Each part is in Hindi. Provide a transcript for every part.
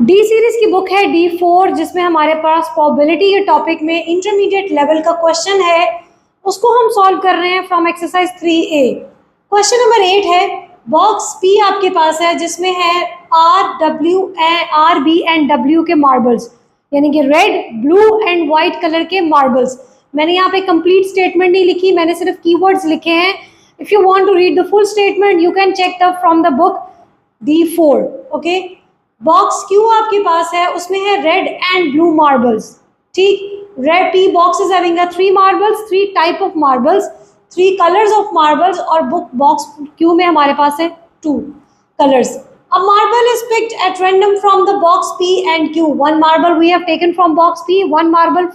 डी सीरीज की बुक है D4, जिसमें हमारे पास प्रोबेबिलिटी के टॉपिक में इंटरमीडिएट लेवल का क्वेश्चन है, उसको हम सॉल्व कर रहे हैं from exercise 3A। Question number 8 है, बॉक्स P आपके पास है जिसमें है R, B एंड W के मार्बल्स, यानी कि red, blue and white colour के मार्बल्स। मैंने यहाँ पे कंप्लीट स्टेटमेंट नहीं लिखी, मैंने सिर्फ कीवर्ड्स लिखे हैं। If you want to read the full statement you can check the from the book D4। Okay, box Q आपके पास है, उसमें है रेड एंड ब्लू मार्बल्स। ठीक, red P box is having 3 marbles, 3 type of marbles, 3 colours of marbles, और बुक बॉक्स Q में हमारे पास है 2 colours. A marble is picked at random from the box P and Q. One marble we have taken from box P, one marble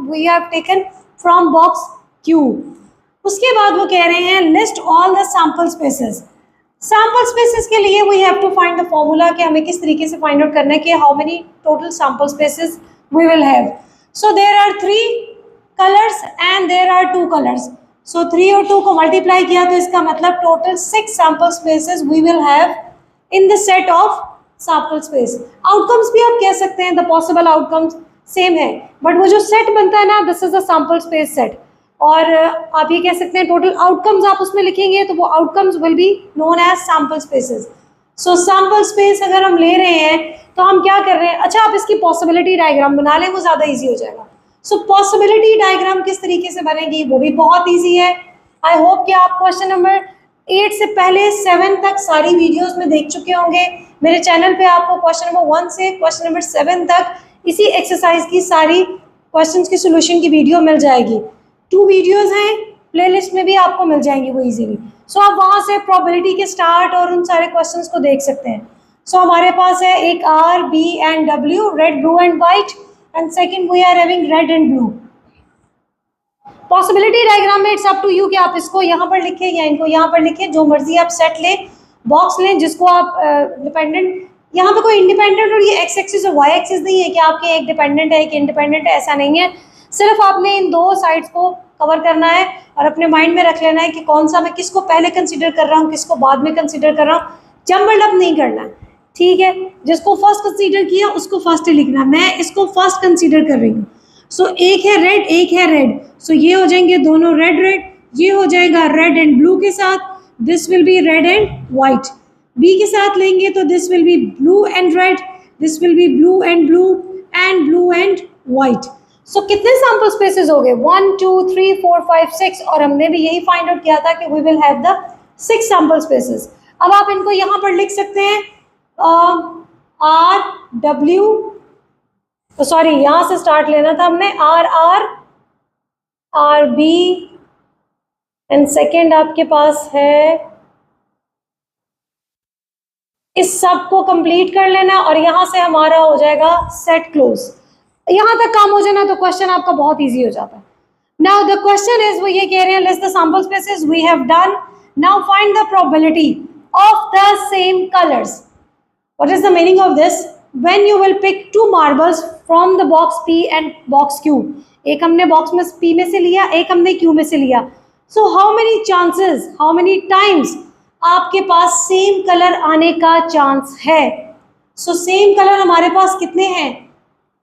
we have taken from box Q. उसके बाद वो कह रहे हैं list all the sample spaces. Sample spaces के लिए we have to find the formula कि हमें किस तरीके से फाइंड आउट करना है कि how many total sample spaces we will have. So there are 3 colours and there are 2 colours. So 3 और 2 को मल्टीप्लाई किया तो इसका मतलब total 6 sample spaces we will have in the set of sample space. Outcomes भी आप कह सकते हैं, द पॉसिबल आउटकम्स सेम है, बट वो जो सेट बनता है ना, this is the sample space set. और आप ये कह सकते हैं टोटल आउटकम्स आप उसमें लिखेंगे तो वो outcomes will be known as sample spaces. So sample space अगर हम ले रहे हैं तो हम क्या कर रहे हैं, अच्छा आप इसकी पॉसिबिलिटी डायग्राम बना लें, वो ज़्यादा इजी हो जाएगा। सो पॉसिबिलिटी डायग्राम किस तरीके से बनेगी वो भी बहुत ईजी है। आई होप कि आप क्वेश्चन नंबर 8 से पहले 7 तक सारी वीडियोज में देख चुके होंगे। मेरे चैनल पे आपको क्वेश्चन नंबर 1 से क्वेश्चन नंबर 7 तक इसी एक्सरसाइज की सारी क्वेश्चन की सोल्यूशन की वीडियो मिल जाएगी। 2 वीडियोज़ हैं, प्लेलिस्ट में भी आपको मिल जाएंगी वो इजीली। सो आप वहाँ से प्रोबेबिलिटी के स्टार्ट और उन सारे क्वेश्चंस को देख सकते हैं। सो हमारे पास है एक R, B and W, red, blue and white, and second we are having red and blue. Possibility diagram में इट्स अप टू यू कि आप इसको यहाँ पर लिखें या इनको यहाँ पर लिखें, जो मर्जी आप सेट लें, बॉक्स लें जिसको आप डिपेंडेंट, यहाँ पे कोई इंडिपेंडेंट और ये एक्स एक्सिस और वाई एक्सिस नहीं है कि आपके एक डिपेंडेंट है एक इंडिपेंडेंट है, ऐसा नहीं है। सिर्फ आपने इन 2 साइड्स को कवर करना है और अपने माइंड में रख लेना है कि कौन सा मैं किसको पहले कंसीडर कर रहा हूँ, किसको बाद में कंसीडर कर रहा हूँ। जम्बल्ड अप नहीं करना है, ठीक है। जिसको फर्स्ट कंसीडर किया उसको फर्स्ट ही लिखना, मैं इसको फर्स्ट कंसीडर कर रही हूँ। सो एक है रेड, एक है रेड, सो ये हो जाएंगे दोनों रेड रेड, ये हो जाएगा रेड एंड ब्लू के साथ, this will be red and white. B के साथ लेंगे तो this will be blue and red, this will be blue and white. So कितने सैम्पल स्पेसेस हो गए, 1 2 3 4 5 6, और हमने भी यही फाइंड आउट किया था कि we will have the 6 sample spaces. अब आप इनको यहाँ पर लिख सकते हैं R W, तो सॉरी यहाँ से स्टार्ट लेना था हमने, R B एंड सेकेंड आपके पास है, इस सब को कंप्लीट कर लेना और यहाँ से हमारा हो जाएगा सेट क्लोज। यहाँ तक काम हो जाना तो क्वेश्चन आपका बहुत इजी हो जाता है। नाउ द क्वेश्चन इज, वो ये कह रहे हैं list the sample spaces, we have done, now find the probability of the same colours. What is the meaning of this? When you will pick 2 marbles from the box P and box Q, एक हमने बॉक्स में P में से लिया, एक हमने Q में से लिया। So how many chances, how many times आपके पास सेम कलर आने का चांस है? सो सेम कलर हमारे पास कितने हैं,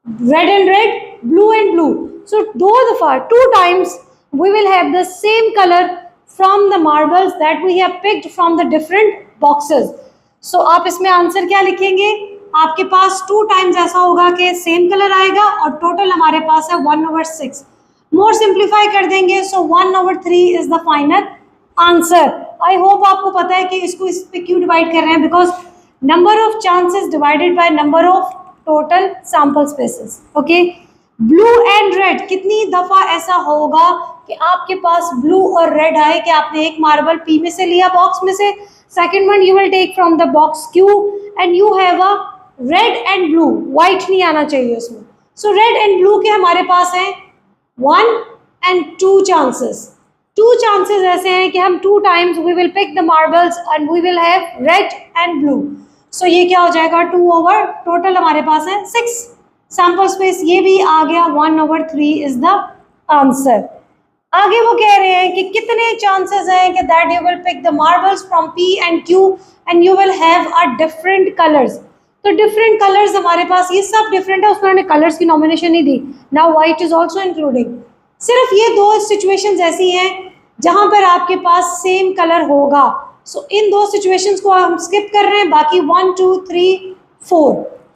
red and red, blue and blue. So 2 दफा 2 times we will have the same color from the marbles that we have picked from the different boxes. So आप इसमें आंसर क्या लिखेंगे, आपके पास 2 times ऐसा होगा कि सेम कलर आएगा और टोटल हमारे पास है 1/6। मोर सिंप्लीफाई कर देंगे, so 1/3 is the final answer. I hope आपको पता है कि इसको इस पे क्यों डिवाइड कर रहे हैं, because number of chances divided by number of total sample spaces. Okay, blue and red, कितनी दफा ऐसा होगा कि आपके पास ब्लू और रेड आए कि आपने एक मार्बल P में से लिया बॉक्स में से, second one you will take from the box Q and you have a red and blue, white नहीं आना चाहिए उसमें। सो रेड एंड ब्लू के हमारे पास हैं 1 and 2 चांसेस। 2 चांसेस ऐसे हैं कि हम 2 times we will pick the marbles and we will have red and blue. So ये क्या हो जाएगा, 2 over टोटल हमारे पास है 6 सैम्पल स्पेस, ये भी आ गया 1/3 इज द आंसर। आगे वो कह रहे हैं कि कितने चांसेस हैं कि that you will pick the marbles from P and Q and you will have a different colors। तो डिफरेंट कलर्स हमारे पास, ये सब डिफरेंट है, उसमें उन्होंने कलर्स की नॉमिनेशन नहीं दी. Now white is also including. सिर्फ ये दो सिचुएशंस ऐसी हैं जहां पर आपके पास सेम कलर होगा. सो इन दो सिचुएशंस को हम स्किप कर रहे हैं. बाकी 1 2 3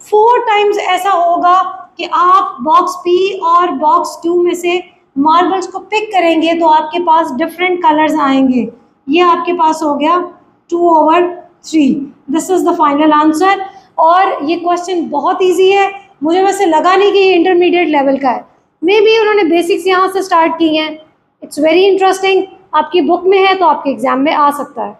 4 टाइम्स ऐसा होगा कि आप बॉक्स पी और बॉक्स 2 में से मार्बल्स को पिक करेंगे तो आपके पास डिफरेंट कलर्स आएंगे. ये आपके पास हो गया 2/3. This is the final answer. और ये क्वेश्चन बहुत इजी है. मुझे वैसे लगा नहीं कि ये इंटरमीडिएट लेवल का है. मे बी उन्होंने बेसिक्स यहाँ से स्टार्ट की हैं. It's very interesting. आपकी बुक में है तो आपके एग्जाम में आ सकता है.